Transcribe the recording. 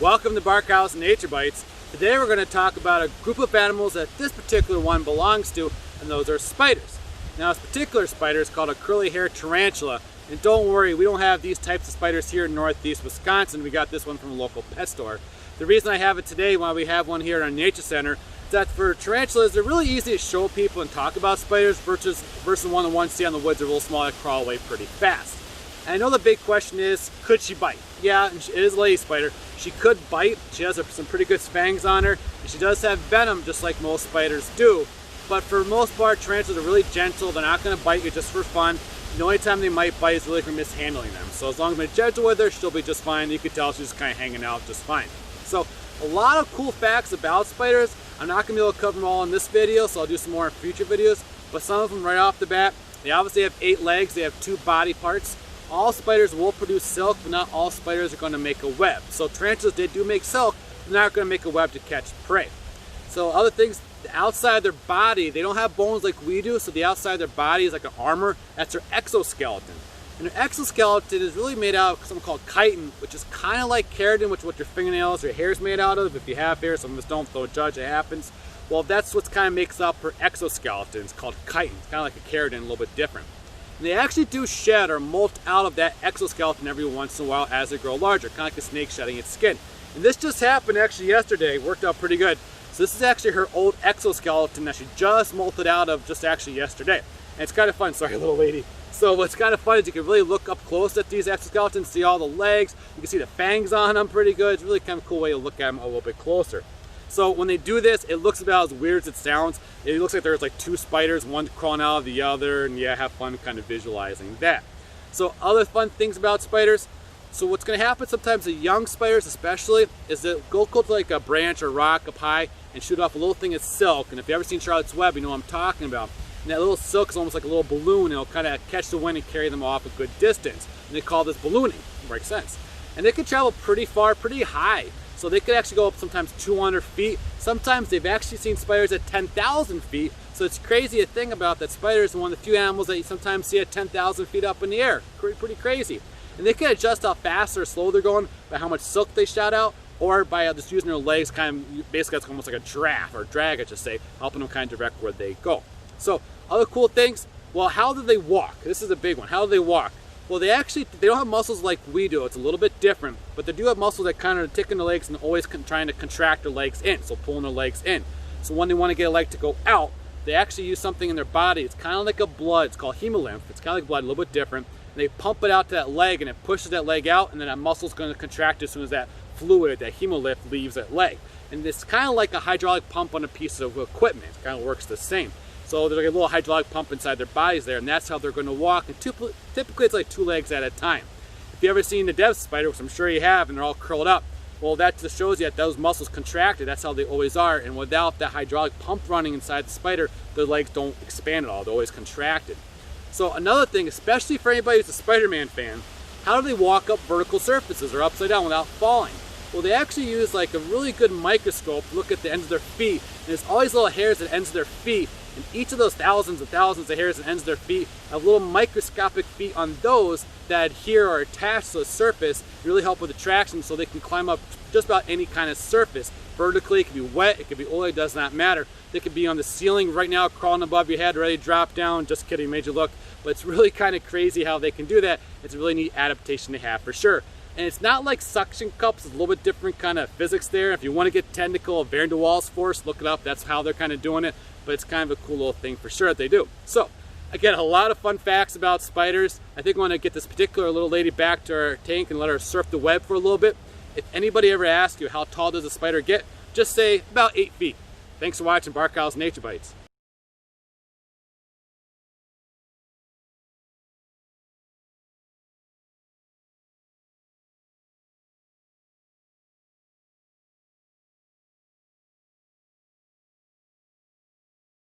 Welcome to Barkhausen Nature Bites. Today we're going to talk about a group of animals that this particular one belongs to, and those are spiders. Now this particular spider is called a curly-haired tarantula, and don't worry, we don't have these types of spiders here in northeast Wisconsin. We got this one from a local pet store. The reason I have it today, while we have one here at our nature center, is that for tarantulas, they're really easy to show people and talk about spiders versus one you see on the woods are a little small that crawl away pretty fast. And I know the big question is, could she bite? Yeah, it is a lady spider. She could bite. She has some pretty good fangs on her, and she does have venom just like most spiders do. But for the most part, tarantulas are really gentle. They're not going to bite you just for fun. The only time they might bite is really for mishandling them. So as long as I'm gentle with her, she'll be just fine. You can tell she's just kind of hanging out just fine. So a lot of cool facts about spiders. I'm not going to be able to cover them all in this video, so I'll do some more in future videos. But some of them right off the bat, they obviously have 8 legs. They have 2 body parts. All spiders will produce silk, but not all spiders are going to make a web. So tarantulas, they do make silk, but they're not going to make a web to catch prey. So other things, the outside of their body, they don't have bones like we do, so the outside of their body is like an armor. That's their exoskeleton. And their exoskeleton is really made out of something called chitin, which is kind of like keratin, which is what your fingernails or your hair is made out of. If you have hair, some of us don't judge, it happens. Well, that's what kind of makes up her exoskeleton. It's called chitin. It's kind of like a keratin, a little bit different. And they actually do shed or molt out of that exoskeleton every once in a while as they grow larger, kind of like a snake shedding its skin. And this just happened actually yesterday. It worked out pretty good. So this is actually her old exoskeleton that she just molted out of just actually yesterday. And it's kind of fun. Sorry, little lady. So what's kind of fun is you can really look up close at these exoskeletons, see all the legs. You can see the fangs on them pretty good. It's really kind of a cool way to look at them a little bit closer. So when they do this, it looks about as weird as it sounds. It looks like there's like 2 spiders, one crawling out of the other, and yeah, have fun kind of visualizing that. So other fun things about spiders. So what's going to happen sometimes to young spiders especially is that go to like a branch or rock up high and shoot off a little thing of silk. And if you've ever seen Charlotte's Web, you know what I'm talking about. And that little silk is almost like a little balloon, and it'll kind of catch the wind and carry them off a good distance. And they call this ballooning. It makes sense. And they can travel pretty far, pretty high. So they could actually go up sometimes 200 feet. Sometimes they've actually seen spiders at 10,000 feet. So it's crazy to think about that spiders are one of the few animals that you sometimes see at 10,000 feet up in the air. Pretty crazy. And they can adjust how fast or slow they're going by how much silk they shout out, or by just using their legs kind of, basically it's almost like a giraffe or drag, I should say, helping them kind of direct where they go. So other cool things, well, how do they walk? This is a big one. How do they walk? Well, they don't have muscles like we do. It's a little bit different, but they do have muscles that kind of tick in the legs and always trying to contract their legs in, so pulling their legs in. So when they want to get a leg to go out, they actually use something in their body. It's kind of like a blood. It's called hemolymph. It's kind of like blood, a little bit different. And they pump it out to that leg, and it pushes that leg out, and then that muscle's going to contract as soon as that fluid, that hemolymph, leaves that leg. And it's kind of like a hydraulic pump on a piece of equipment. It kind of works the same. So there's like a little hydraulic pump inside their bodies there, and that's how they're going to walk. And typically it's like 2 legs at a time. If you ever seen the dev spider, which I'm sure you have, and they're all curled up, well, that just shows you that those muscles contracted. That's how they always are. And without that hydraulic pump running inside the spider, their legs don't expand at all. They're always contracted. So another thing, especially for anybody who's a Spider-Man fan, how do they walk up vertical surfaces or upside down without falling? Well, they actually use like a really good microscope to look at the ends of their feet. And there's all these little hairs at the ends of their feet. And each of those thousands and thousands of hairs at the ends of their feet have little microscopic feet on those that adhere or attach to the surface, really help with the traction, so they can climb up just about any kind of surface. Vertically, it can be wet, it can be oily, it does not matter. They could be on the ceiling right now, crawling above your head, ready to drop down. Just kidding, made you look. But it's really kind of crazy how they can do that. It's a really neat adaptation to have for sure. And it's not like suction cups. It's a little bit different kind of physics there. If you want to get technical, Van der Waals force, look it up. That's how they're kind of doing it. But it's kind of a cool little thing for sure that they do. So, again, a lot of fun facts about spiders. I think we want to get this particular little lady back to our tank and let her surf the web for a little bit. If anybody ever asks you how tall does a spider get, just say about 8 feet. Thanks for watching Barkhausen Nature Bites.